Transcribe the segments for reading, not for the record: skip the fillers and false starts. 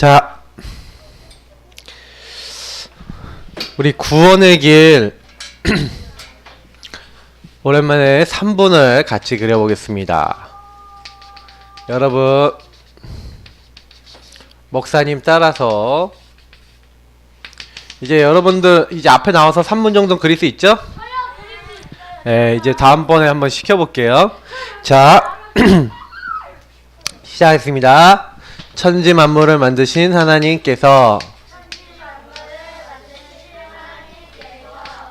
자, 우리 구원의 길 오랜만에 3분을 같이 그려보겠습니다. 여러분, 목사님 따라서 이제 여러분들 이제 앞에 나와서 3분 정도 그릴 수 있죠? 네, 이제 다음번에 한번 시켜볼게요. 자, 시작하겠습니다. 천지 만물을 만드신 하나님께서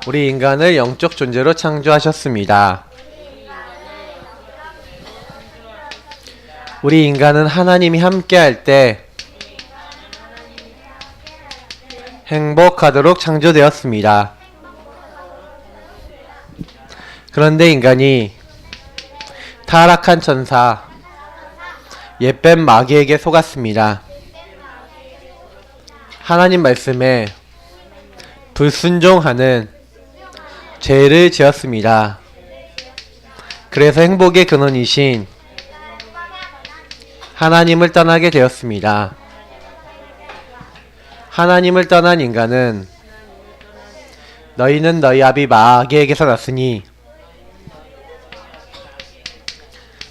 우리 인간을 영적 존재로 창조하셨습니다. 우리 인간은 하나님이 함께할 때 행복하도록 창조되었습니다. 그런데 인간이 타락한 천사 옛뱀 마귀에게 속았습니다. 하나님 말씀에 불순종하는 죄를 지었습니다. 그래서 행복의 근원이신 하나님을 떠나게 되었습니다. 하나님을 떠난 인간은 너희는 너희 아비 마귀에게서 났으니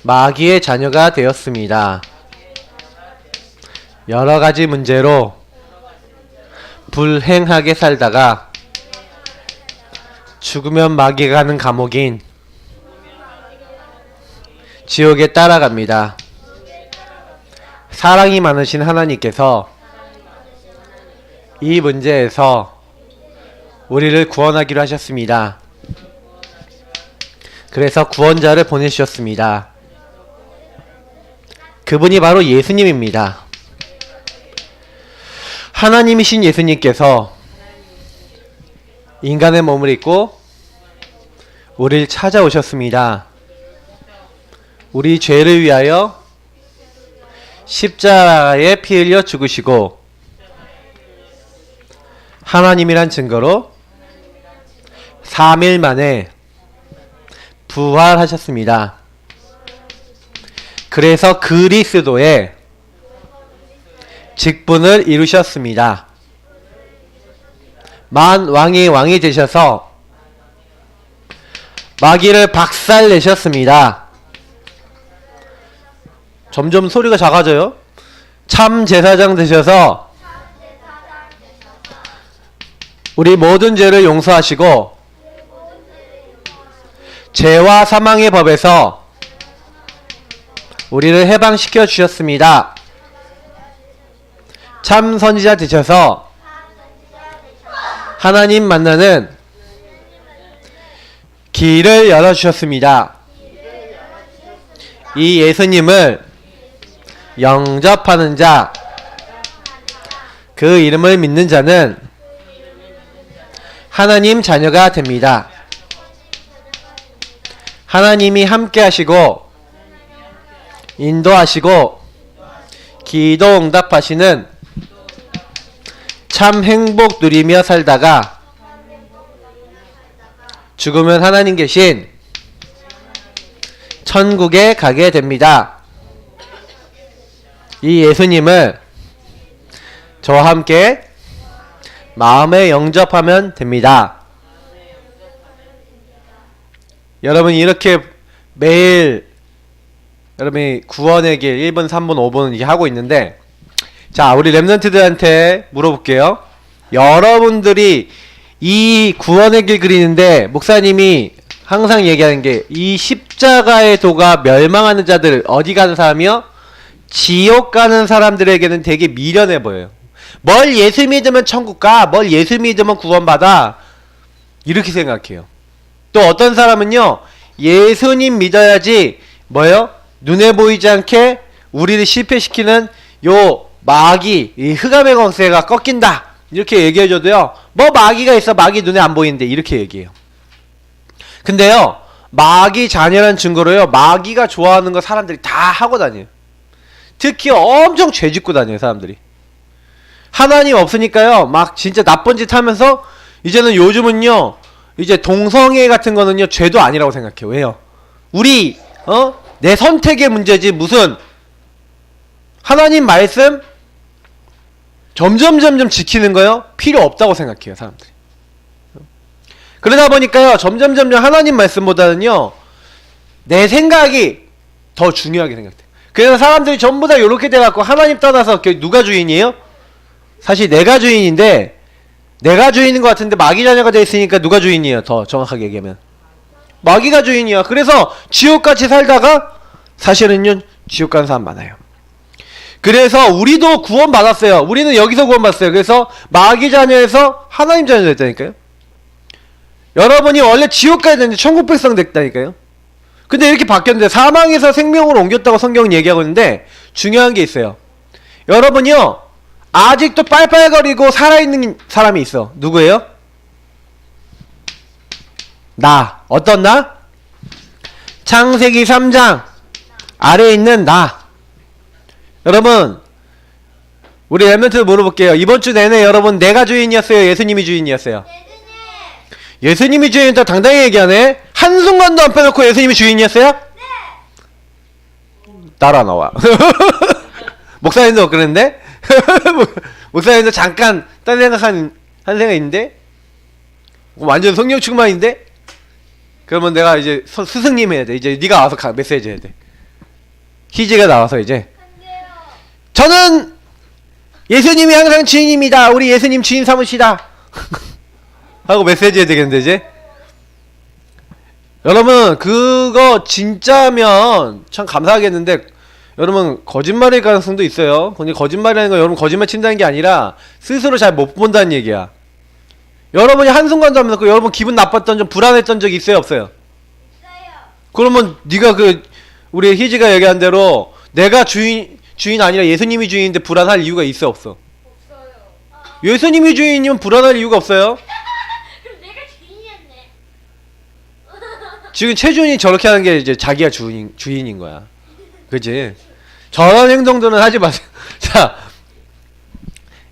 마귀의 자녀가 되었습니다. 여러가지 문제로 불행하게 살다가 죽으면 마귀가 가는 감옥인 지옥에 따라갑니다. 사랑이 많으신 하나님께서 이 문제에서 우리를 구원하기로 하셨습니다. 그래서 구원자를 보내주셨습니다. 그분이 바로 예수님입니다. 하나님이신 예수님께서 인간의 몸을 입고 우리를 찾아오셨습니다. 우리 죄를 위하여 십자가에 피 흘려 죽으시고 하나님이란 증거로 3일 만에 부활하셨습니다. 그래서 그리스도의 직분을 이루셨습니다. 만왕의 왕이 되셔서 마귀를 박살내셨습니다. 점점 소리가 작아져요. 참 제사장 되셔서 우리 모든 죄를 용서하시고 죄와 사망의 법에서 우리를 해방시켜 주셨습니다. 참 선지자 되셔서 하나님 만나는 길을 열어주셨습니다. 이 예수님을 영접하는 자, 그 이름을 믿는 자는 하나님 자녀가 됩니다. 하나님이 함께 하시고 인도하시고 기도 응답하시는 참 행복 누리며 살다가 죽으면 하나님 계신 천국에 가게 됩니다. 이 예수님을 저와 함께 마음에 영접하면 됩니다. 여러분 이렇게 매일 여러분이 구원의 길 1분, 3분, 5분 이렇게 하고 있는데, 자, 우리 랩런트들한테 물어볼게요. 여러분들이 이 구원의 길 그리는데 목사님이 항상 얘기하는 게 이 십자가의 도가 멸망하는 자들 어디 가는 사람이요? 지옥 가는 사람들에게는 되게 미련해 보여요. 뭘 예수 믿으면 천국 가, 뭘 예수 믿으면 구원받아, 이렇게 생각해요. 또 어떤 사람은요, 예수님 믿어야지 뭐요? 눈에 보이지 않게 우리를 실패시키는 요 마귀, 이 흑암의 권세가 꺾인다, 이렇게 얘기해줘도요, 뭐 마귀가 있어, 마귀 눈에 안 보이는데, 이렇게 얘기해요. 근데요, 마귀 자녀라는 증거로요, 마귀가 좋아하는 거 사람들이 다 하고 다녀요. 특히 엄청 죄 짓고 다녀요, 사람들이. 하나님 없으니까요, 막 진짜 나쁜 짓 하면서, 이제는 요즘은요, 이제 동성애 같은 거는요, 죄도 아니라고 생각해요. 왜요? 우리 내 선택의 문제지 무슨 하나님 말씀 점점 지키는 거요? 필요 없다고 생각해요, 사람들이. 그러다 보니까요, 점점 하나님 말씀보다는요, 내 생각이 더 중요하게 생각돼요. 그래서 사람들이 전부 다 이렇게 돼갖고 하나님 떠나서 누가 주인이에요? 사실 내가 주인인데, 내가 주인인 것 같은데 마귀 자녀가 돼 있으니까 누가 주인이에요? 더 정확하게 얘기하면 마귀가 주인이야. 그래서 지옥같이 살다가 사실은요, 지옥 가는 사람 많아요. 그래서 우리도 구원받았어요. 우리는 여기서 구원받았어요. 그래서 마귀 자녀에서 하나님 자녀 됐다니까요. 여러분이 원래 지옥 가야 되는데 천국 백성 됐다니까요. 근데 이렇게 바뀌었는데 사망에서 생명으로 옮겼다고 성경은 얘기하고 있는데 중요한 게 있어요. 여러분이요, 아직도 빨빨거리고 살아있는 사람이 있어. 누구예요? 나. 어떤 나? 창세기 3장 아래에 있는 나. 여러분, 우리 랩런트 물어볼게요. 이번 주 내내 여러분 내가 주인이었어요? 예수님이 주인이었어요? 예수님이 주인이었다 당당히 얘기하네. 한순간도 안 빼놓고 예수님이 주인이었어요? 따라 나와. 목사님도 그랬는데? 목사님도 잠깐 딴 생각한 생각이 있는데? 완전 성령 충만인데? 그러면 내가 이제 스승님 해야 돼. 이제 네가 와서 메시지 해야 돼. 희지가 나와서 이제 저는 예수님이 항상 주인입니다. 우리 예수님 주인 삼으시다. 하고 메시지 해야 되겠는데 이제. 여러분 그거 진짜면 참 감사하겠는데 여러분 거짓말일 가능성도 있어요. 근데 거짓말이라는 건 여러분 거짓말 친다는 게 아니라 스스로 잘 못 본다는 얘기야. 여러분이 한순간도 안 믿고 여러분 기분 나빴던 좀 불안했던 적 있어요 없어요? 그러면 네가 우리 희지가 얘기한 대로 내가 주인 아니라 예수님이 주인인데 불안할 이유가 있어 없어? 없어요. 예수님이 주인이면 불안할 이유가 없어요. 그럼 내가 주인이었네. 지금 최준이 저렇게 하는 게 이제 자기가 주인인 거야. 그치? 저런 행동들은 하지 마세요. 자,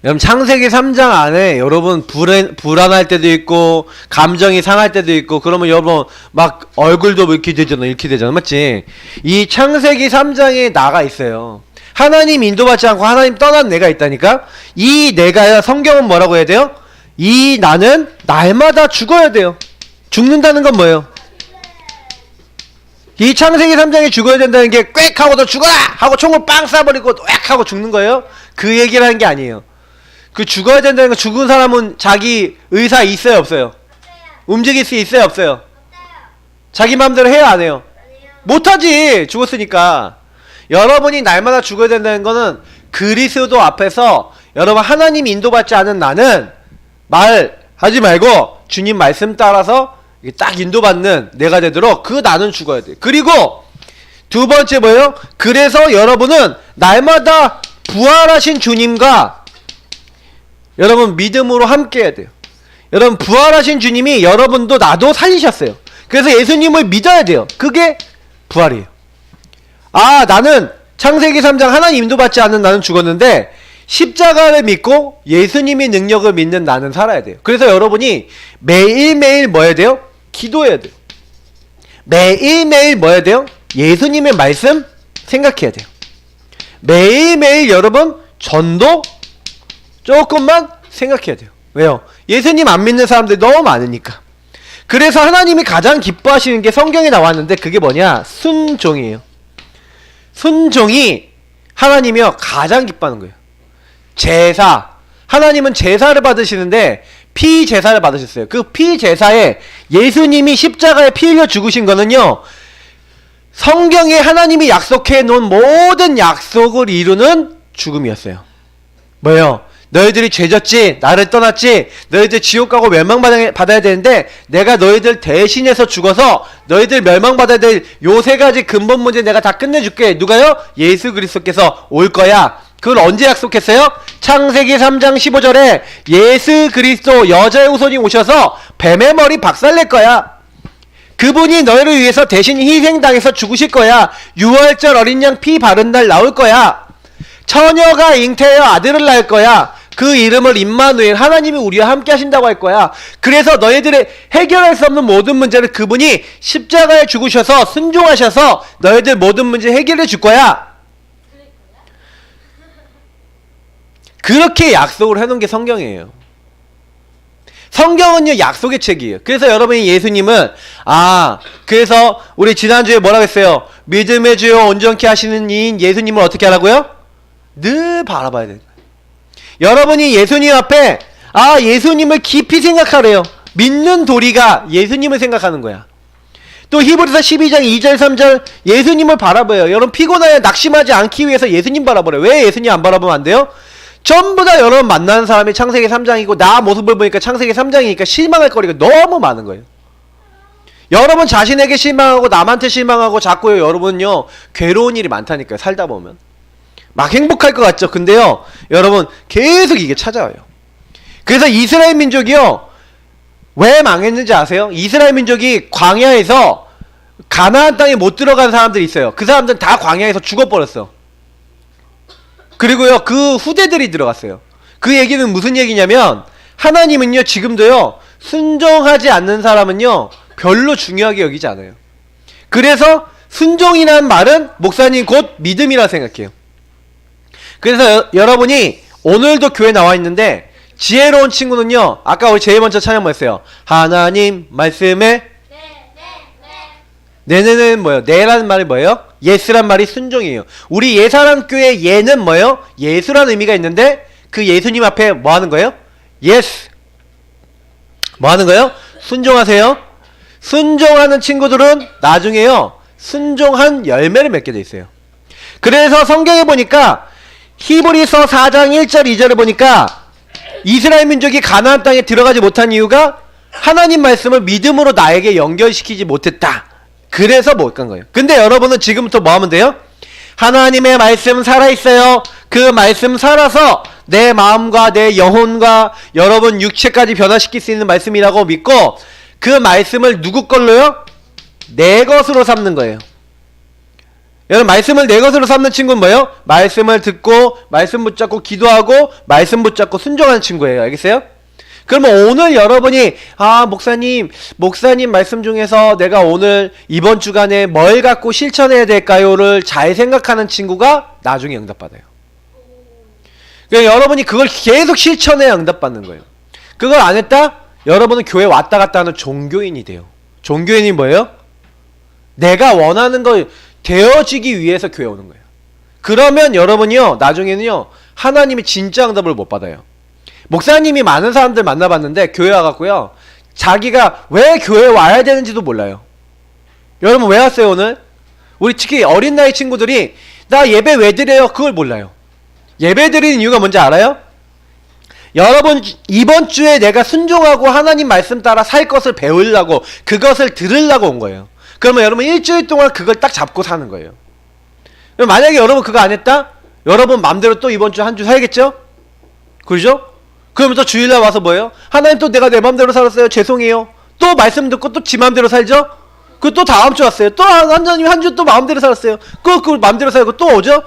여러분 창세기 3장 안에 여러분 불안할 때도 있고 감정이 상할 때도 있고 그러면 여러분 막 얼굴도 이렇게 되잖아 맞지? 이 창세기 3장에 나가 있어요. 하나님 인도받지 않고 하나님 떠난 내가 있다니까. 이 내가 성경은 뭐라고 해야 돼요? 이 나는 날마다 죽어야 돼요. 죽는다는 건 뭐예요? 이 창세기 3장에 죽어야 된다는 게 꽥 하고 너 죽어라! 하고 총을 빵 쏴버리고 꽥 하고 죽는 거예요? 그 얘기를 하는 게 아니에요. 그 죽어야 된다는 건 죽은 사람은 자기 의사 있어요 없어요? 움직일 수 있어요 없어요? 자기 마음대로 해요 안 해요? 못하지 죽었으니까. 여러분이 날마다 죽어야 된다는 거는 그리스도 앞에서 여러분 하나님 인도받지 않은 나는 말하지 말고 주님 말씀 따라서 딱 인도받는 내가 되도록 그 나는 죽어야 돼. 그리고 두 번째 뭐예요? 그래서 여러분은 날마다 부활하신 주님과 여러분 믿음으로 함께 해야 돼요. 여러분 부활하신 주님이 여러분도 나도 살리셨어요. 그래서 예수님을 믿어야 돼요. 그게 부활이에요. 아 나는 창세기 3장 하나님 인도받지 않는 나는 죽었는데 십자가를 믿고 예수님의 능력을 믿는 나는 살아야 돼요. 그래서 여러분이 매일매일 뭐 해야 돼요? 기도해야 돼요. 매일매일 뭐 해야 돼요? 예수님의 말씀 생각해야 돼요. 매일매일 여러분 전도 조금만 생각해야 돼요. 왜요? 예수님 안 믿는 사람들이 너무 많으니까. 그래서 하나님이 가장 기뻐하시는 게 성경에 나왔는데 그게 뭐냐? 순종이에요. 순종이 하나님이요 가장 기뻐하는 거예요. 제사. 하나님은 제사를 받으시는데 피제사를 받으셨어요. 그 피제사에 예수님이 십자가에 피 흘려 죽으신 거는요 성경에 하나님이 약속해 놓은 모든 약속을 이루는 죽음이었어요. 뭐예요? 너희들이 죄졌지? 나를 떠났지? 너희들 지옥 가고 멸망받아야 되는데 내가 너희들 대신해서 죽어서 너희들 멸망받아야 될 요 세 가지 근본 문제 내가 다 끝내줄게. 누가요? 예수 그리스도께서 올 거야. 그걸 언제 약속했어요? 창세기 3장 15절에 예수 그리스도 여자의 후손이 오셔서 뱀의 머리 박살낼 거야. 그분이 너희를 위해서 대신 희생당해서 죽으실 거야. 유월절 어린 양 피 바른 날 나올 거야. 처녀가 잉태하여 아들을 낳을 거야. 그 이름을 임마누엘, 하나님이 우리와 함께 하신다고 할 거야. 그래서 너희들의 해결할 수 없는 모든 문제를 그분이 십자가에 죽으셔서 순종하셔서 너희들 모든 문제 해결해 줄 거야. 그렇게 약속을 해놓은 게 성경이에요. 성경은요 약속의 책이에요. 그래서 여러분이 예수님은 그래서 우리 지난주에 뭐라고 했어요? 믿음의 주요 온전케 하시는 이인 예수님을 어떻게 하라고요? 늘 바라봐야 되는 거예요. 여러분이 예수님 앞에 예수님을 깊이 생각하래요. 믿는 도리가 예수님을 생각하는 거야. 또 히브리서 12장 2절 3절 예수님을 바라봐요. 여러분 피곤하여 낙심하지 않기 위해서 예수님 바라보래요. 왜 예수님 안 바라보면 안 돼요? 전부 다 여러분 만나는 사람이 창세기 3장이고 나 모습을 보니까 창세기 3장이니까 실망할 거리가 너무 많은 거예요. 여러분 자신에게 실망하고 남한테 실망하고 자꾸 여러분요 괴로운 일이 많다니까요. 살다 보면 막 행복할 것 같죠. 근데요 여러분 계속 이게 찾아와요. 그래서 이스라엘 민족이요 왜 망했는지 아세요? 이스라엘 민족이 광야에서 가나안 땅에 못 들어간 사람들이 있어요. 그 사람들은 다 광야에서 죽어버렸어. 그리고요 그 후대들이 들어갔어요. 그 얘기는 무슨 얘기냐면 하나님은요 지금도요 순종하지 않는 사람은요 별로 중요하게 여기지 않아요. 그래서 순종이라는 말은 목사님 곧 믿음이라 생각해요. 그래서 여러분이 오늘도 교회 나와 있는데 지혜로운 친구는요 아까 우리 제일 먼저 찬양 뭐 했어요? 하나님 말씀에 네네는 뭐예요? 네라는 말이 뭐예요? 예스란 말이 순종이에요. 우리 예사랑교회 예는 뭐예요? 예수라는 의미가 있는데 그 예수님 앞에 뭐 하는 거예요? 예스 뭐 하는 거예요? 순종하세요. 순종하는 친구들은 나중에요 순종한 열매를 맺게 돼 있어요. 그래서 성경에 보니까 히브리서 4장 1절 2절을 보니까 이스라엘 민족이 가나안 땅에 들어가지 못한 이유가 하나님 말씀을 믿음으로 나에게 연결시키지 못했다. 그래서 못 간 거예요. 근데 여러분은 지금부터 뭐 하면 돼요? 하나님의 말씀 살아있어요. 그 말씀 살아서 내 마음과 내 영혼과 여러분 육체까지 변화시킬 수 있는 말씀이라고 믿고 그 말씀을 누구 걸로요? 내 것으로 삼는 거예요. 여러분 말씀을 내 것으로 삼는 친구는 뭐예요? 말씀을 듣고 말씀 붙잡고 기도하고 말씀 붙잡고 순종하는 친구예요. 알겠어요? 그러면 오늘 여러분이 목사님 말씀 중에서 내가 오늘 이번 주간에 뭘 갖고 실천해야 될까요를 잘 생각하는 친구가 나중에 응답받아요. 그러니까 여러분이 그걸 계속 실천해야 응답받는 거예요. 그걸 안 했다? 여러분은 교회 왔다 갔다 하는 종교인이 돼요. 종교인이 뭐예요? 내가 원하는 걸 되어지기 위해서 교회 오는 거예요. 그러면 여러분이요 나중에는요 하나님이 진짜 응답을 못 받아요. 목사님이 많은 사람들 만나봤는데 교회 와갖고요 자기가 왜 교회에 와야 되는지도 몰라요. 여러분 왜 왔어요 오늘? 우리 특히 어린 나이 친구들이 나 예배 왜 드려요? 그걸 몰라요. 예배 드리는 이유가 뭔지 알아요? 여러분 이번 주에 내가 순종하고 하나님 말씀 따라 살 것을 배우려고 그것을 들으려고 온 거예요. 그러면 여러분 일주일 동안 그걸 딱 잡고 사는 거예요. 만약에 여러분 그거 안 했다? 여러분 맘대로 또 이번 주 한 주 살겠죠? 그죠? 그러면 또 주일날 와서 뭐예요? 하나님 또 내가 내 맘대로 살았어요. 죄송해요. 또 말씀 듣고 또 지 맘대로 살죠? 그 또 다음 주 왔어요. 또 하나님 한 주 또 마음대로 살았어요. 그 맘대로 살고 또 오죠?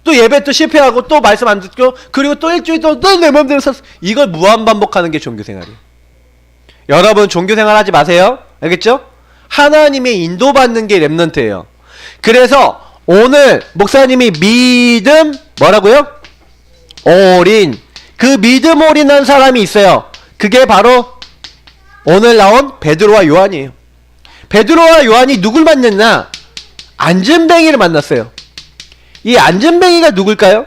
또 예배 또 실패하고 또 말씀 안 듣고 그리고 또 일주일 또 내 맘대로 살았어요. 이걸 무한반복하는 게 종교생활이에요. 여러분 종교생활 하지 마세요. 알겠죠? 하나님의 인도받는 게 렘넌트예요. 그래서 오늘 목사님이 믿음 뭐라고요? 올인 그 믿음 올인한 사람이 있어요. 그게 바로 오늘 나온 베드로와 요한이에요. 베드로와 요한이 누굴 만났냐? 안전뱅이를 만났어요. 이 안전뱅이가 누굴까요?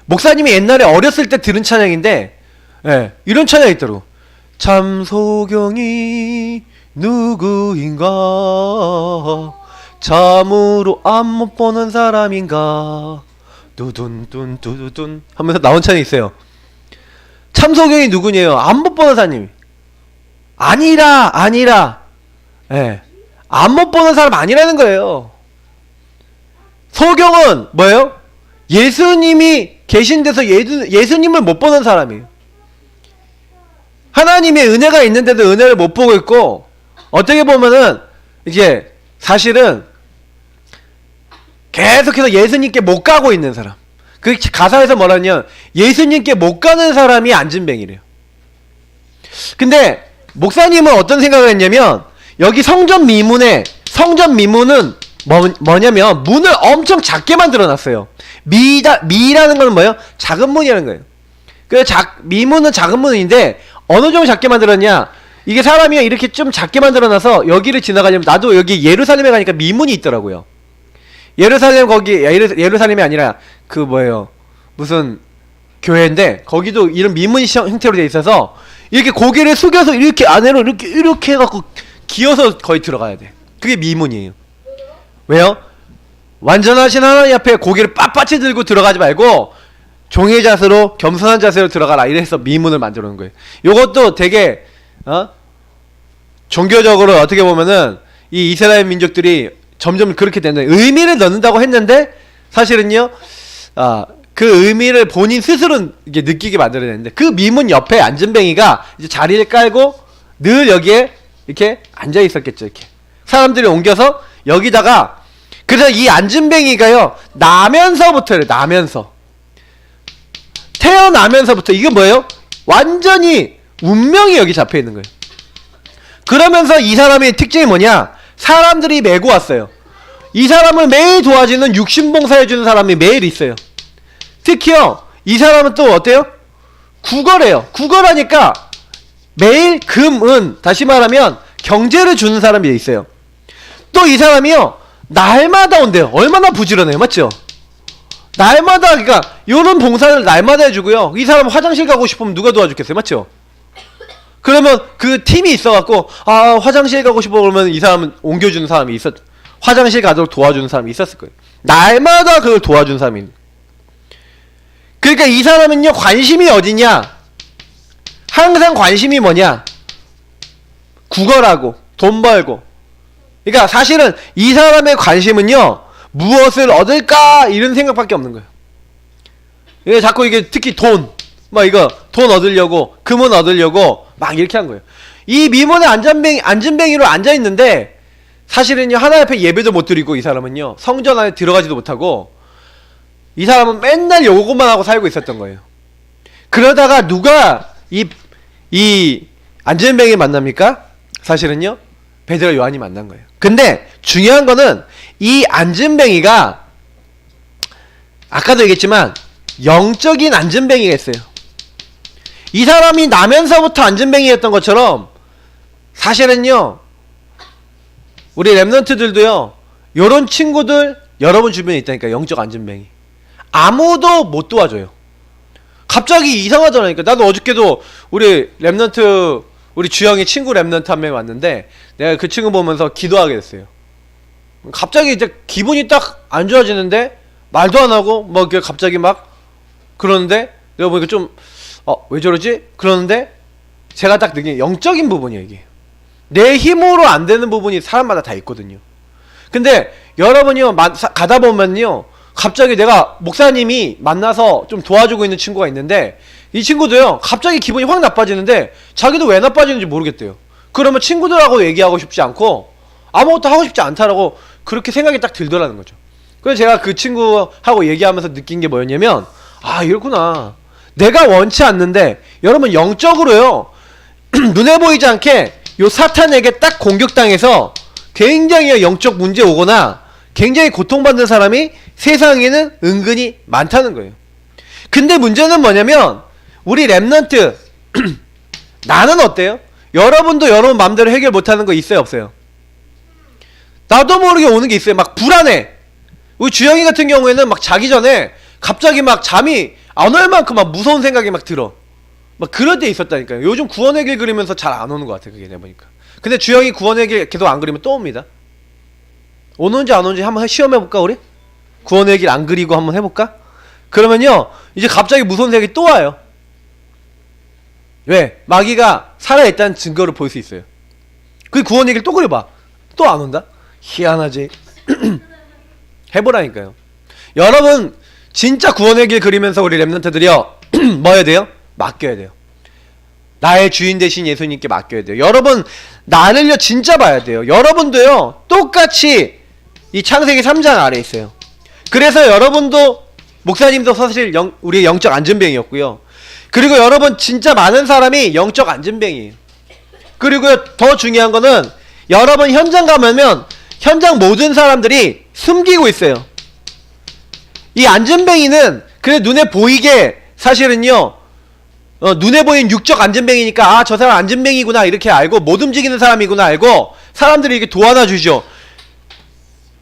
목사님이 옛날에 어렸을 때 들은 찬양인데 이런 찬양이 있더라고. 참 소경이 누구인가 참으로 앞 못 보는 사람인가 두둔둔 두두둔 하면서 나온 찬이 있어요. 참소경이 누구냐요? 앞 못 보는 사람님 아니라 앞 못 보는 사람 아니라는 거예요. 소경은 뭐예요? 예수님이 계신 데서 예수님을 못 보는 사람이에요. 하나님의 은혜가 있는데도 은혜를 못 보고 있고 어떻게 보면은 이제 사실은 계속해서 예수님께 못 가고 있는 사람. 그 가사에서 뭐라냐 예수님께 못 가는 사람이 안진뱅이래요. 근데 목사님은 어떤 생각을 했냐면 여기 성전 미문은 뭐냐면 문을 엄청 작게 만들어 놨어요. 미라는 건 뭐예요? 작은 문이라는 거예요. 미문은 작은 문인데 어느 정도 작게 만들었냐? 이게 사람이 이렇게 좀 작게 만들어놔서 여기를 지나가려면 나도 여기 예루살렘에 가니까 미문이 있더라고요. 예루살렘 거기 예루살렘이 아니라 그 뭐예요? 무슨 교회인데 거기도 이런 미문 형태로 돼 있어서 이렇게 고개를 숙여서 이렇게 안으로 이렇게 해갖고 기어서 거의 들어가야 돼. 그게 미문이에요. 왜요? 완전하신 하나님 앞에 고개를 빳빳이 들고 들어가지 말고 종의 자세로 겸손한 자세로 들어가라 이래서 미문을 만들어 놓은 거예요. 요것도 되게 종교적으로 어떻게 보면은 이 이스라엘 민족들이 점점 그렇게 된다. 의미를 넣는다고 했는데 사실은요, 그 의미를 본인 스스로 이게 느끼게 만들어내는데 그 미문 옆에 앉은뱅이가 이제 자리를 깔고 늘 여기에 이렇게 앉아 있었겠죠. 이렇게 사람들이 옮겨서 여기다가 그래서 이 앉은뱅이가요 나면서부터요. 태어나면서부터 이게 뭐예요? 완전히 운명이 여기 잡혀 있는 거예요. 그러면서 이 사람의 특징이 뭐냐? 사람들이 메고 왔어요. 이 사람을 매일 도와주는 육신봉사해주는 사람이 매일 있어요. 특히요 이 사람은 또 어때요? 구걸해요. 구걸하니까 매일 금은 다시 말하면 경제를 주는 사람이 있어요. 또 이 사람이요 날마다 온대요. 얼마나 부지런해요. 맞죠? 날마다 그러니까 요런 봉사를 날마다 해주고요. 이 사람 화장실 가고 싶으면 누가 도와주겠어요. 맞죠? 그러면 그 팀이 있어갖고 화장실 가고 싶어 그러면 이 사람은 옮겨주는 사람이 화장실 가도록 도와주는 사람이 있었을 거예요. 날마다 그걸 도와준 사람이. 그러니까 이 사람은요 관심이 어디냐? 항상 관심이 뭐냐? 구걸하고 돈 벌고. 그러니까 사실은 이 사람의 관심은요 무엇을 얻을까 이런 생각밖에 없는 거예요. 이게 자꾸 이게 특히 돈 얻으려고 금은 얻으려고 막 이렇게 한 거예요. 이 미문의 앉은뱅이로 앉아 있는데 사실은요 하나님 앞에 예배도 못 드리고 이 사람은요 성전 안에 들어가지도 못하고 이 사람은 맨날 요것만 하고 살고 있었던 거예요. 그러다가 누가 이 앉은뱅이 만납니까? 사실은요 베드로 요한이 만난 거예요. 근데 중요한 거는 이 앉은뱅이가 아까도 얘기했지만 영적인 앉은뱅이가 있어요. 이 사람이 나면서부터 앉은뱅이였던 것처럼 사실은요 우리 랩런트들도요 요런 친구들 여러분 주변에 있다니까. 영적 앉은뱅이 아무도 못 도와줘요. 갑자기 이상하잖아요. 그러니까 나도 어저께도 우리 랩런트 우리 주영이 친구 랩런트 한 명 왔는데 내가 그 친구 보면서 기도하게 됐어요. 갑자기 이제 기분이 딱 안 좋아지는데 말도 안 하고 뭐 갑자기 막 그러는데 내가 보니까 좀 왜 저러지? 그러는데 제가 딱 느낀 영적인 부분이에요. 이게 내 힘으로 안 되는 부분이 사람마다 다 있거든요. 근데 여러분이요 가다 보면요 갑자기 내가 목사님이 만나서 좀 도와주고 있는 친구가 있는데 이 친구도요 갑자기 기분이 확 나빠지는데 자기도 왜 나빠지는지 모르겠대요. 그러면 친구들하고 얘기하고 싶지 않고 아무것도 하고 싶지 않다라고 그렇게 생각이 딱 들더라는 거죠. 그래서 제가 그 친구하고 얘기하면서 느낀 게 뭐였냐면 이렇구나. 내가 원치 않는데 여러분 영적으로요 눈에 보이지 않게 요 사탄에게 딱 공격당해서 굉장히 영적 문제 오거나 굉장히 고통받는 사람이 세상에는 은근히 많다는 거예요. 근데 문제는 뭐냐면 우리 랩런트 나는 어때요? 여러분도 여러분 마음대로 해결 못하는 거 있어요 없어요? 나도 모르게 오는 게 있어요. 막 불안해. 우리 주영이 같은 경우에는 막 자기 전에 갑자기 막 잠이 안 올 만큼 막 무서운 생각이 막 들어. 막 그럴 때 있었다니까요. 요즘 구원의 길 그리면서 잘 안 오는 것 같아 그게 내보니까. 근데 주영이 구원의 길 계속 안 그리면 또 옵니다. 오는지 안 오는지 한번 시험해볼까 우리? 구원의 길 안 그리고 한번 해볼까? 그러면요 이제 갑자기 무서운 생각이 또 와요. 왜? 마귀가 살아있다는 증거를 볼 수 있어요. 그 구원의 길 또 그려봐. 또 안 온다? 희한하지. 해보라니까요. 여러분 진짜 구원의 길 그리면서 우리 랩런트들이요 뭐 해야 돼요? 맡겨야 돼요. 나의 주인 되신 예수님께 맡겨야 돼요. 여러분 나를요 진짜 봐야 돼요. 여러분도요 똑같이 이 창세기 3장 아래 있어요. 그래서 여러분도 목사님도 사실 우리의 영적 안전뱅이였고요. 그리고 여러분 진짜 많은 사람이 영적 안전뱅이에요. 그리고 더 중요한 거는 여러분 현장 가면 현장 모든 사람들이 숨기고 있어요. 이 안전뱅이는 그래 눈에 보이게 사실은요 눈에 보이는 육적 안전뱅이니까 아, 저 사람 안전뱅이구나 이렇게 알고 못 움직이는 사람이구나 알고 사람들이 이렇게 도와놔 주죠.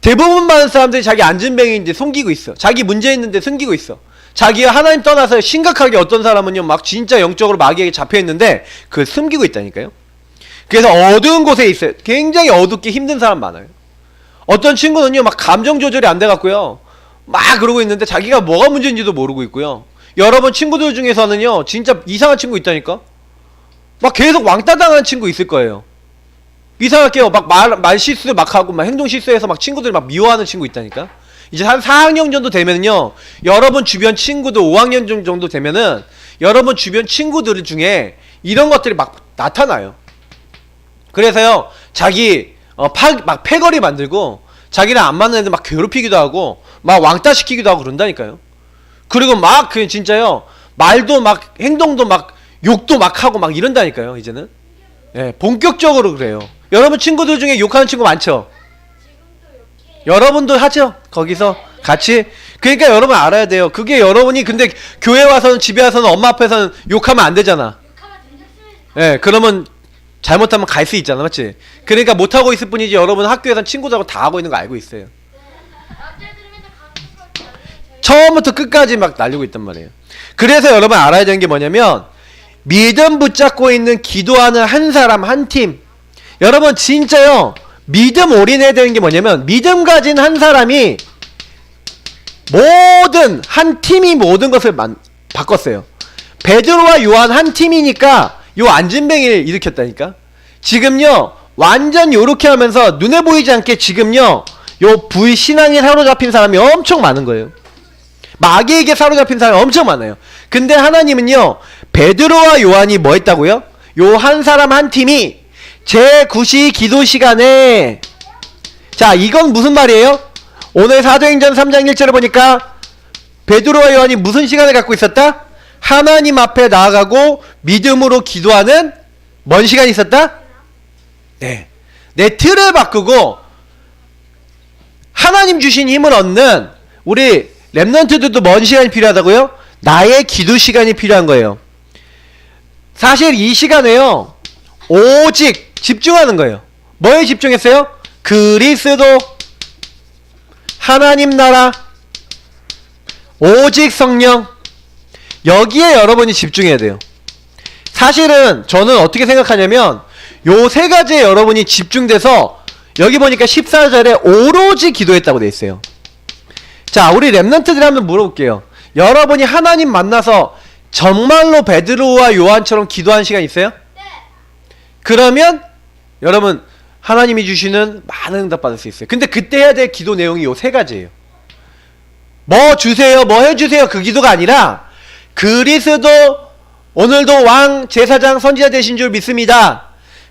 대부분 많은 사람들이 자기 안전뱅이인데 숨기고 있어. 자기 문제 있는데 숨기고 있어. 자기가 하나님 떠나서 심각하게 어떤 사람은요 막 진짜 영적으로 마귀에게 잡혀있는데 그걸 숨기고 있다니까요. 그래서 어두운 곳에 있어요. 굉장히 어둡게 힘든 사람 많아요. 어떤 친구는요 막 감정 조절이 안 돼갖고요 막 그러고 있는데 자기가 뭐가 문제인지도 모르고 있고요. 여러분 친구들 중에서는요 진짜 이상한 친구 있다니까. 막 계속 왕따 당하는 친구 있을 거예요. 이상하게요 막 말 실수 막 하고 막 행동 실수해서 막 친구들 막 미워하는 친구 있다니까. 이제 한 4학년 정도 되면요 여러분 주변 친구들 5학년 정도 되면은 여러분 주변 친구들 중에 이런 것들이 막 나타나요. 그래서요 자기 막 패거리 만들고 자기랑 안 맞는 애들 막 괴롭히기도 하고 막 왕따 시키기도 하고 그런다니까요. 그리고 막 그 진짜요 말도 막 행동도 막 욕도 막 하고 막 이런다니까요. 이제는 예, 본격적으로 그래요. 여러분 친구들 중에 욕하는 친구 많죠? 여러분도 하죠? 거기서 같이. 그러니까 여러분 알아야 돼요. 그게 여러분이 근데 교회 와서는 집에 와서는 엄마 앞에서는 욕하면 안 되잖아. 예, 그러면 잘못하면 갈 수 있잖아, 맞지? 그러니까 못하고 있을 뿐이지 여러분 학교에서는 친구들하고 다 하고 있는 거 알고 있어요. 처음부터 끝까지 막 날리고 있단 말이에요. 그래서 여러분 알아야 되는 게 뭐냐면 믿음 붙잡고 있는 기도하는 한 사람 한 팀. 여러분 진짜요 믿음 올인해야 되는 게 뭐냐면 믿음 가진 한 사람이 모든 한 팀이 모든 것을 바꿨어요. 베드로와 요한 한 팀이니까 요 안진뱅이를 일으켰다니까. 지금요 완전 요렇게 하면서 눈에 보이지 않게 지금요 요 불신앙에 사로잡힌 사람이 엄청 많은 거예요. 마귀에게 사로잡힌 사람이 엄청 많아요. 근데 하나님은요 베드로와 요한이 뭐 했다고요? 요 한 사람 한 팀이 제9시 기도 시간에 자 이건 무슨 말이에요? 오늘 사도행전 3장 1절을 보니까 베드로와 요한이 무슨 시간을 갖고 있었다? 하나님 앞에 나아가고 믿음으로 기도하는 뭔 시간이 있었다? 네, 내 틀을 바꾸고 하나님 주신 힘을 얻는 우리 랩넌트들도 뭔 시간이 필요하다고요? 나의 기도 시간이 필요한 거예요. 사실 이 시간에요 오직 집중하는 거예요. 뭐에 집중했어요? 그리스도, 하나님 나라, 오직 성령, 여기에 여러분이 집중해야 돼요. 사실은 저는 어떻게 생각하냐면 요 세 가지에 여러분이 집중돼서 여기 보니까 14절에 오로지 기도했다고 돼 있어요. 자 우리 랩런트들이 한번 물어볼게요. 여러분이 하나님 만나서 정말로 베드로와 요한처럼 기도한 시간 있어요? 네. 그러면 여러분 하나님이 주시는 많은 응답 받을 수 있어요. 근데 그때 해야 될 기도 내용이 요 세 가지예요. 뭐 주세요 뭐 해주세요 그 기도가 아니라 그리스도 오늘도 왕 제사장 선지자 되신 줄 믿습니다.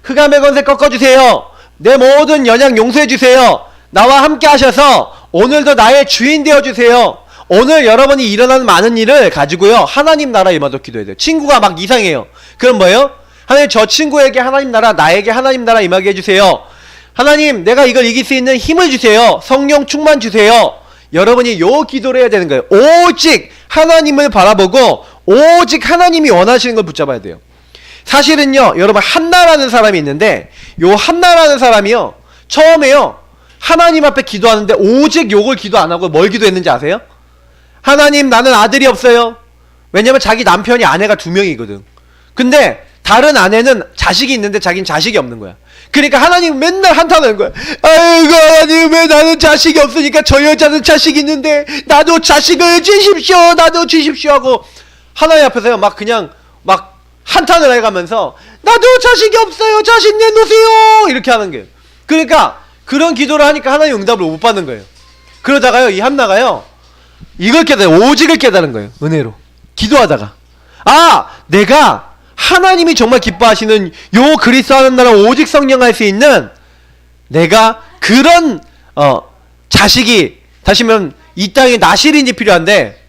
흑암의 권세 꺾어주세요. 내 모든 연약 용서해주세요. 나와 함께 하셔서 오늘도 나의 주인 되어주세요. 오늘 여러분이 일어나는 많은 일을 가지고요 하나님 나라 임하도록 기도해야 돼요. 친구가 막 이상해요. 그럼 뭐예요? 하나님 저 친구에게 하나님 나라 나에게 하나님 나라 임하게 해주세요. 하나님 내가 이걸 이길 수 있는 힘을 주세요. 성령 충만 주세요. 여러분이 요 기도를 해야 되는 거예요. 오직 하나님을 바라보고 오직 하나님이 원하시는 걸 붙잡아야 돼요. 사실은요 여러분 한나라는 사람이 있는데 요 한나라는 사람이요 처음에요 하나님 앞에 기도하는데 오직 요걸 기도 안 하고 뭘 기도했는지 아세요? 하나님 나는 아들이 없어요. 왜냐면 자기 남편이 아내가 2명이거든. 근데 다른 아내는 자식이 있는데 자기는 자식이 없는 거야. 그러니까 하나님 맨날 한탄하는 거야. 아이고 하나님 왜 나는 자식이 없으니까 저 여자는 자식이 있는데 나도 자식을 주십시오 나도 주십시오 하고 하나님 앞에서요 막 그냥 막 한탄을 해가면서 나도 자식이 없어요 자식 내놓으세요 이렇게 하는 거예요. 그러니까 그런 기도를 하니까 하나님 응답을 못 받는 거예요. 그러다가요 이 한나가요 이걸 깨달아요. 오직을 깨달은 거예요. 은혜로 기도하다가 아 내가 하나님이 정말 기뻐하시는 요 그리스도 하는 나라 오직 성령 할 수 있는 내가 그런 자식이 다시 말하면 이 땅에 나실인지 필요한데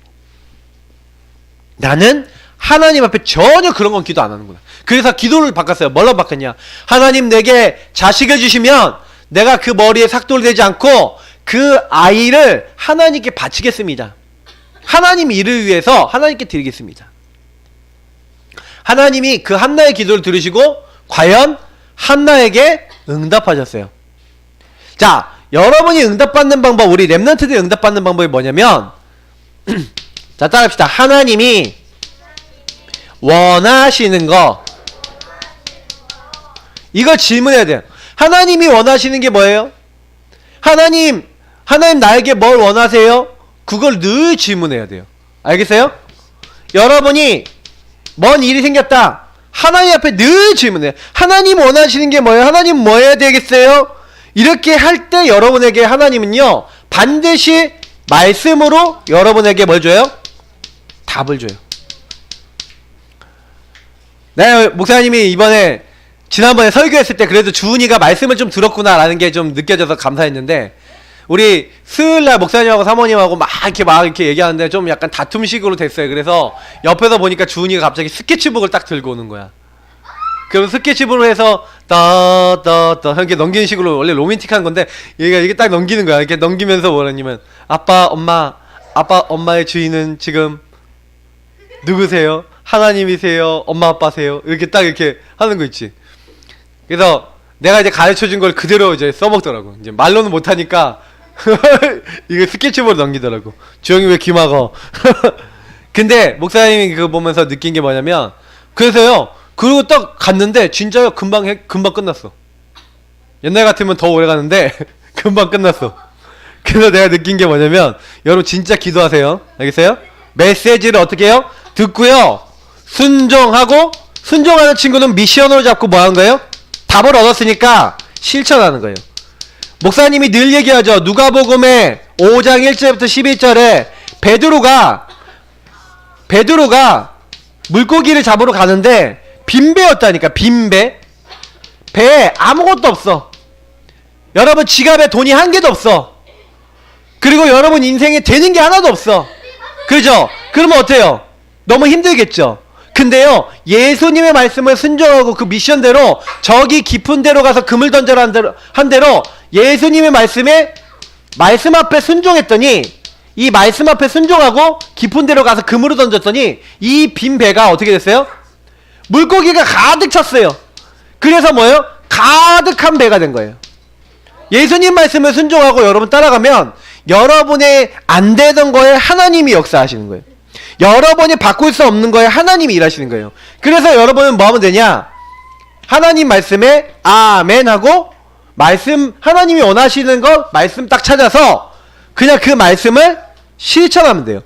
나는 하나님 앞에 전혀 그런 건 기도 안 하는구나. 그래서 기도를 바꿨어요. 뭘로 바꿨냐? 하나님 내게 자식을 주시면 내가 그 머리에 삭돌이 되지 않고 그 아이를 하나님께 바치겠습니다. 하나님 일을 위해서 하나님께 드리겠습니다. 하나님이 그 한나의 기도를 들으시고 과연 한나에게 응답하셨어요. 자, 여러분이 응답받는 방법, 우리 렘넌트들이 응답받는 방법이 뭐냐면 자, 따라합시다. 하나님이 원하시는 거, 이걸 질문해야 돼요. 하나님이 원하시는 게 뭐예요? 하나님 나에게 뭘 원하세요? 그걸 늘 질문해야 돼요. 알겠어요? 여러분이 뭔 일이 생겼다, 하나님 앞에 늘 질문해요. 하나님 원하시는 게 뭐예요? 하나님 뭐 해야 되겠어요? 이렇게 할 때 여러분에게 하나님은요 반드시 말씀으로 여러분에게 뭘 줘요? 답을 줘요. 네, 목사님이 이번에 지난번에 설교했을 때 그래도 주은이가 말씀을 좀 들었구나 라는 게 좀 느껴져서 감사했는데, 우리 수요일날 목사님하고 사모님하고 막 이렇게 얘기하는데 좀 약간 다툼식으로 됐어요. 그래서 옆에서 보니까 주은이가 갑자기 스케치북을 딱 들고 오는 거야. 그럼 스케치북으로 해서 따따따 이렇게 넘기는 식으로, 원래 로맨틱한 건데 얘가 이게 딱 넘기는 거야. 이렇게 넘기면서 뭐라냐면 아빠 엄마의 주인은 지금 누구세요? 하나님이세요? 엄마 아빠세요? 이렇게 딱 이렇게 하는 거 있지. 그래서 내가 이제 가르쳐준 걸 그대로 이제 써먹더라고. 이제 말로는 못하니까 이게 스케치북으로 넘기더라고. 주영이 왜 귀 막어? 근데 목사님이 그거 보면서 느낀 게 뭐냐면, 그래서요 그리고 딱 갔는데 진짜요 금방 끝났어. 옛날 같으면 더 오래 가는데 금방 끝났어. 그래서 내가 느낀 게 뭐냐면, 여러분 진짜 기도하세요. 알겠어요? 메시지를 어떻게 해요? 듣고요 순종하고, 순종하는 친구는 미션으로 잡고 뭐 하는 거예요? 답을 얻었으니까 실천하는 거예요. 목사님이 늘 얘기하죠. 누가복음의 5장 1절부터 11절에 베드로가 물고기를 잡으러 가는데 빈배였다니까. 빈배. 배에 아무것도 없어. 여러분 지갑에 돈이 한 개도 없어. 그리고 여러분 인생에 되는 게 하나도 없어. 그죠? 그러면 어때요? 너무 힘들겠죠? 근데요 예수님의 말씀을 순종하고 그 미션대로 저기 깊은 데로 가서 금을 던져라 한 대로 예수님의 말씀 앞에 순종했더니, 이 말씀 앞에 순종하고 깊은 데로 가서 금으로 던졌더니 이 빈 배가 어떻게 됐어요? 물고기가 가득 찼어요. 그래서 뭐예요? 가득한 배가 된 거예요. 예수님 말씀을 순종하고 여러분 따라가면 여러분의 안 되던 거에 하나님이 역사하시는 거예요. 여러분이 바꿀 수 없는 거에 하나님이 일하시는 거예요. 그래서 여러분은 뭐 하면 되냐? 하나님 말씀에 아멘 하고, 말씀, 하나님이 원하시는 거 말씀 딱 찾아서 그냥 그 말씀을 실천하면 돼요.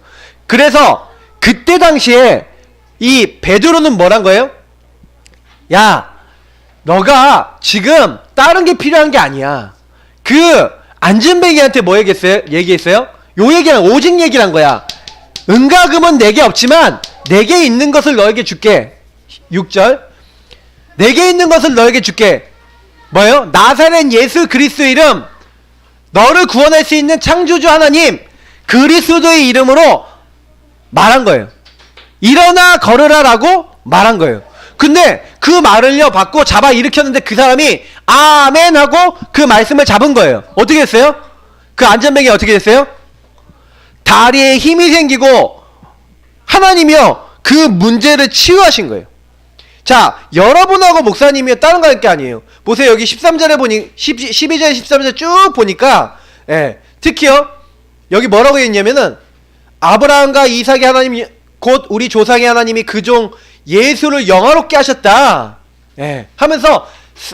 그래서 그때 당시에 이 베드로는 뭐란 거예요? 야, 너가 지금 다른 게 필요한 게 아니야. 그 안전뱅이한테 뭐 얘기했어요? 요 얘기는 오직 얘기란 거야. 은과 금은 내게 없지만 내게 있는 것을 너에게 줄게. 6절. 내게 있는 것을 너에게 줄게. 뭐예요? 나사렛 예수 그리스도 이름, 너를 구원할 수 있는 창조주 하나님 그리스도의 이름으로 말한 거예요. 일어나 걸으라 라고 말한 거예요. 근데 그 말을요 받고 잡아 일으켰는데 그 사람이 아멘 하고 그 말씀을 잡은 거예요. 어떻게 됐어요? 그 안전뱅이 어떻게 됐어요? 다리에 힘이 생기고 하나님이요 그 문제를 치유하신 거예요. 자, 여러분하고 목사님이 다른 거 할 게 아니에요. 보세요. 여기 13절에 보니 12절 13절 쭉 보니까 특히요 여기 뭐라고 했냐면은 아브라함과 이삭의 하나님 곧 우리 조상의 하나님이 그 종 예수를 영화롭게 하셨다 하면서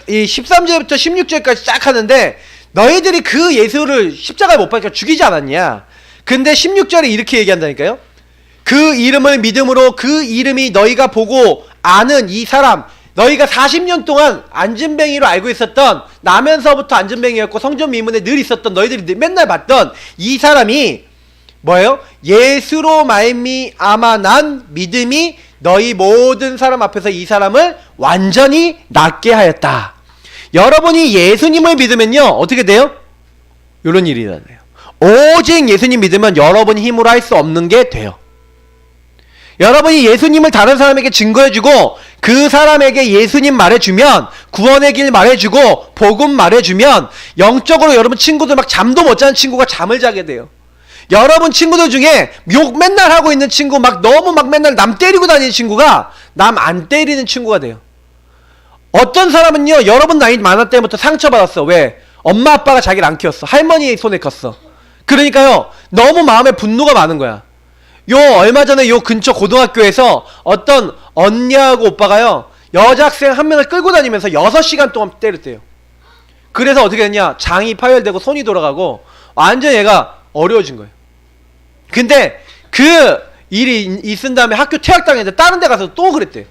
이 13절부터 16절까지 쫙 하는데, 너희들이 그 예수를 십자가에 못 박혀 죽이지 않았냐. 근데 16절에 이렇게 얘기한다니까요. 그 이름을 믿음으로 그 이름이 너희가 보고 아는 이 사람, 너희가 40년 동안 안전뱅이로 알고 있었던, 나면서부터 안전뱅이였고 성전 미문에 늘 있었던, 너희들이 맨날 봤던 이 사람이 뭐예요? 예수로 말미암아 난 믿음이 너희 모든 사람 앞에서 이 사람을 완전히 낫게 하였다. 여러분이 예수님을 믿으면요 어떻게 돼요? 이런 일이 일어나요. 오직 예수님 믿으면 여러분 힘으로 할 수 없는 게 돼요. 여러분이 예수님을 다른 사람에게 증거해주고 그 사람에게 예수님 말해주면, 구원의 길 말해주고 복음 말해주면 영적으로 여러분 친구들 막 잠도 못 자는 친구가 잠을 자게 돼요. 여러분 친구들 중에 욕 맨날 하고 있는 친구, 막 너무 막 맨날 남 때리고 다니는 친구가 남 안 때리는 친구가 돼요. 어떤 사람은요, 여러분 나이 많을 때부터 상처받았어. 왜? 엄마 아빠가 자기를 안 키웠어. 할머니 손에 컸어. 그러니까요, 너무 마음에 분노가 많은 거야. 요 얼마 전에 요 근처 고등학교에서 어떤 언니하고 오빠가요, 여자 학생 한 명을 끌고 다니면서 6시간 동안 때렸대요. 그래서 어떻게 됐냐, 장이 파열되고 손이 돌아가고 완전 얘가 어려워진 거예요. 근데 그 일이 있은 다음에 학교 퇴학당했는데 다른 데 가서 또 그랬대요.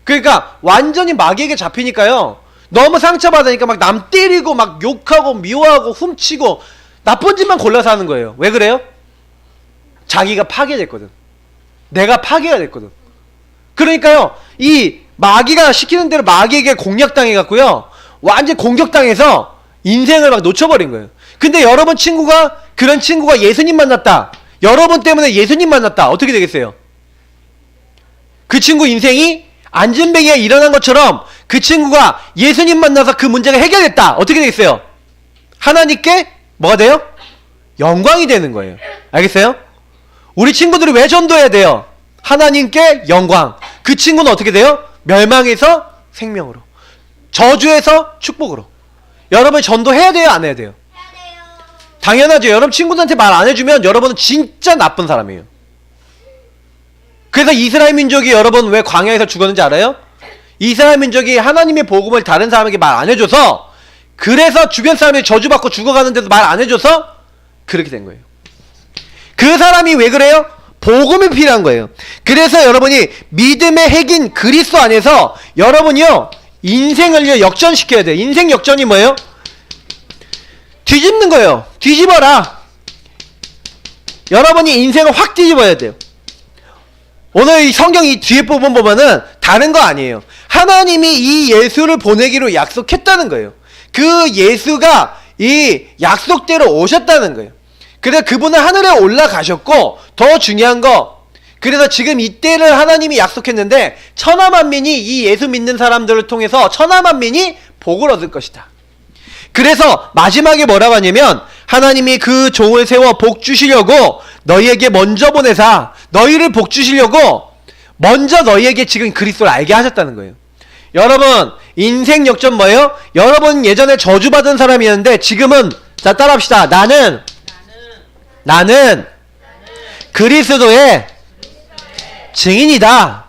그러니까 완전히 마귀에게 잡히니까요, 너무 상처받으니까 막 남 때리고 막 욕하고 미워하고 훔치고 나쁜 짓만 골라서 하는 거예요. 왜 그래요? 자기가 파괴됐거든. 내가 파괴가 됐거든. 그러니까요, 이 마귀가 시키는 대로 마귀에게 공략당해갖고요, 완전 공격당해서 인생을 막 놓쳐버린 거예요. 근데 여러분 친구가, 그런 친구가 예수님 만났다, 여러분 때문에 예수님 만났다, 어떻게 되겠어요? 그 친구 인생이 안전뱅이가 일어난 것처럼 그 친구가 예수님 만나서 그 문제가 해결됐다, 어떻게 되겠어요? 하나님께 뭐가 돼요? 영광이 되는 거예요. 알겠어요? 우리 친구들이 왜 전도해야 돼요? 하나님께 영광. 그 친구는 어떻게 돼요? 멸망에서 생명으로, 저주에서 축복으로. 여러분 전도해야 돼요, 안 해야 돼요? 당연하죠. 여러분 친구들한테 말 안 해주면 여러분은 진짜 나쁜 사람이에요. 그래서 이스라엘 민족이 여러분 왜 광야에서 죽었는지 알아요? 이스라엘 민족이 하나님의 복음을 다른 사람에게 말 안 해줘서, 그래서 주변 사람이 저주받고 죽어가는데도 말 안 해줘서 그렇게 된 거예요. 그 사람이 왜 그래요? 복음이 필요한 거예요. 그래서 여러분이 믿음의 핵인 그리스도 안에서 여러분이요, 인생을요 역전시켜야 돼요. 인생 역전이 뭐예요? 뒤집는 거예요. 뒤집어라. 여러분이 인생을 확 뒤집어야 돼요. 오늘 이 성경 이 뒤에 부분 보면은 다른 거 아니에요. 하나님이 이 예수를 보내기로 약속했다는 거예요. 그 예수가 이 약속대로 오셨다는 거예요. 그래서 그분은 하늘에 올라가셨고, 더 중요한 거, 그래서 지금 이때를 하나님이 약속했는데 천하만민이 이 예수 믿는 사람들을 통해서 천하만민이 복을 얻을 것이다. 그래서 마지막에 뭐라고 하냐면, 하나님이 그 종을 세워 복 주시려고 너희에게 먼저 보내사 너희를 복 주시려고 먼저 너희에게 지금 그리스도를 알게 하셨다는 거예요. 여러분 인생 역전 뭐예요? 여러분 예전에 저주받은 사람이었는데 지금은, 자 따라합시다. 나는 그리스도의 증인이다.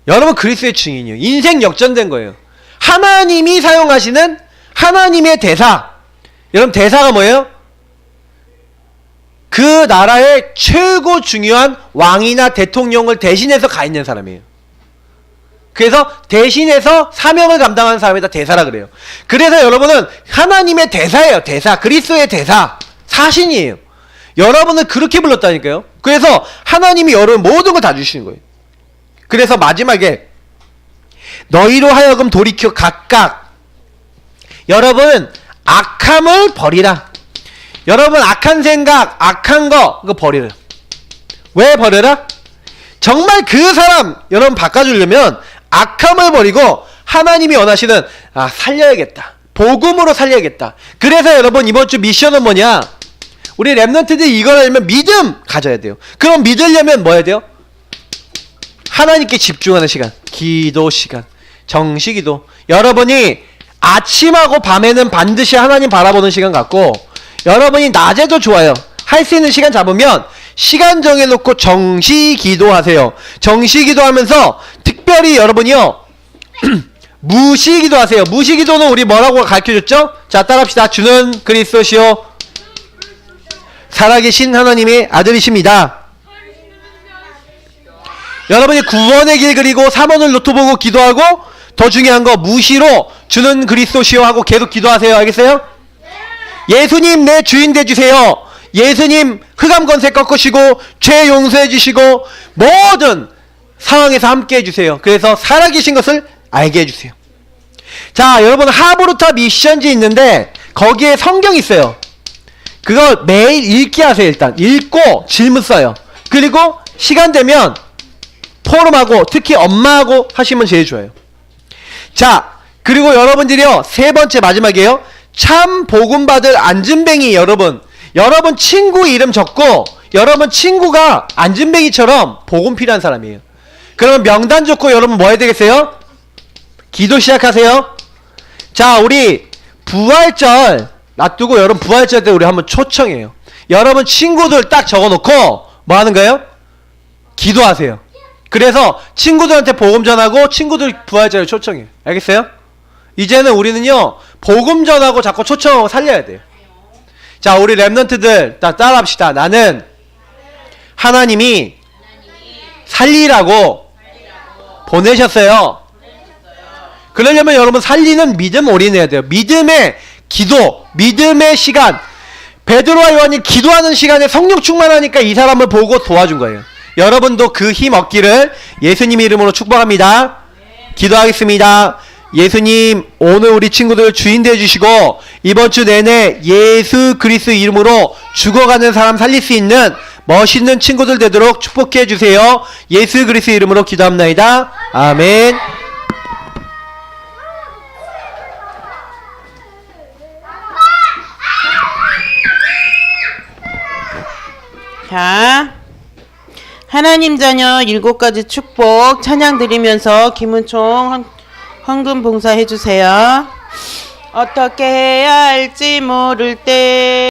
여러분 그리스도의 증인이에요. 인생 역전된 거예요. 하나님이 사용하시는 하나님의 대사. 여러분 대사가 뭐예요? 그 나라의 최고 중요한 왕이나 대통령을 대신해서 가 있는 사람이에요. 그래서 대신해서 사명을 감당하는 사람이다 대사라 그래요. 그래서 여러분은 하나님의 대사예요. 대사. 그리스도의 대사. 사신이에요. 여러분을 그렇게 불렀다니까요. 그래서 하나님이 여러분 모든 걸 다 주시는 거예요. 그래서 마지막에 너희로 하여금 돌이켜 각각 여러분 악함을 버리라. 여러분 악한 생각, 악한 거 그거 버리라. 왜 버려라? 정말 그 사람 여러분 바꿔주려면 악함을 버리고 하나님이 원하시는 살려야겠다. 복음으로 살려야겠다. 그래서 여러분 이번 주 미션은 뭐냐? 우리 랩런트들이 이걸 알면 믿음 가져야 돼요. 그럼 믿으려면 뭐 해야 돼요? 하나님께 집중하는 시간, 기도 시간, 정시기도. 여러분이 아침하고 밤에는 반드시 하나님 바라보는 시간 갖고, 여러분이 낮에도 좋아요. 할 수 있는 시간 잡으면 시간 정해놓고 정시기도 하세요. 정시기도 하면서 특별히 여러분이요 무시기도 하세요. 무시기도는 우리 뭐라고 가르쳐줬죠? 자 따라합시다. 주는 그리스도시요 살아계신 하나님의 아들이십니다. 여러분이 구원의 길 그리고 3원을 노트 보고 기도하고, 더 중요한 거 무시로 주는 그리스도시요 하고 계속 기도하세요. 알겠어요? 예수님 내 주인 되주세요. 예수님 흑암 권세 꺾으시고 죄 용서해 주시고 모든 상황에서 함께 해주세요. 그래서 살아계신 것을 알게 해주세요. 자 여러분 하브루타 미션지 있는데 거기에 성경 있어요. 그거 매일 읽기 하세요. 일단 읽고 질문 써요. 그리고 시간 되면 포럼하고 특히 엄마하고 하시면 제일 좋아요. 자 그리고 여러분들이요 세 번째 마지막이에요. 참 복음 받을 안진뱅이 여러분 여러분 친구 이름 적고 여러분 친구가 안진뱅이처럼 복음 필요한 사람이에요. 그러면 명단 적고 여러분 뭐 해야 되겠어요? 기도 시작하세요. 자, 우리 부활절 놔두고 여러분 부활절 때 우리 한번 초청해요. 여러분 친구들 딱 적어놓고 뭐 하는 거예요? 기도하세요. 그래서 친구들한테 복음 전하고 친구들 부활절에 초청해요. 알겠어요? 이제는 우리는요 복음 전하고 자꾸 초청하고 살려야 돼요. 자, 우리 랩런트들 따라합시다. 나는 하나님이 살리라고 보내셨어요. 그러려면 여러분 살리는 믿음 올인해야 돼요. 믿음의 기도, 믿음의 시간. 베드로와 요한이 기도하는 시간에 성령 충만하니까 이 사람을 보고 도와준 거예요. 여러분도 그 힘 얻기를 예수님 이름으로 축복합니다. 기도하겠습니다. 예수님, 오늘 우리 친구들 주인 되어주시고 이번 주 내내 예수 그리스도 이름으로 죽어가는 사람 살릴 수 있는 멋있는 친구들 되도록 축복해 주세요. 예수 그리스도 이름으로 기도합나이다. 아멘. 자, 하나님 자녀 7가지 축복 찬양 드리면서 김은총 헌금 봉사해 주세요. 어떻게 해야 할지 모를 때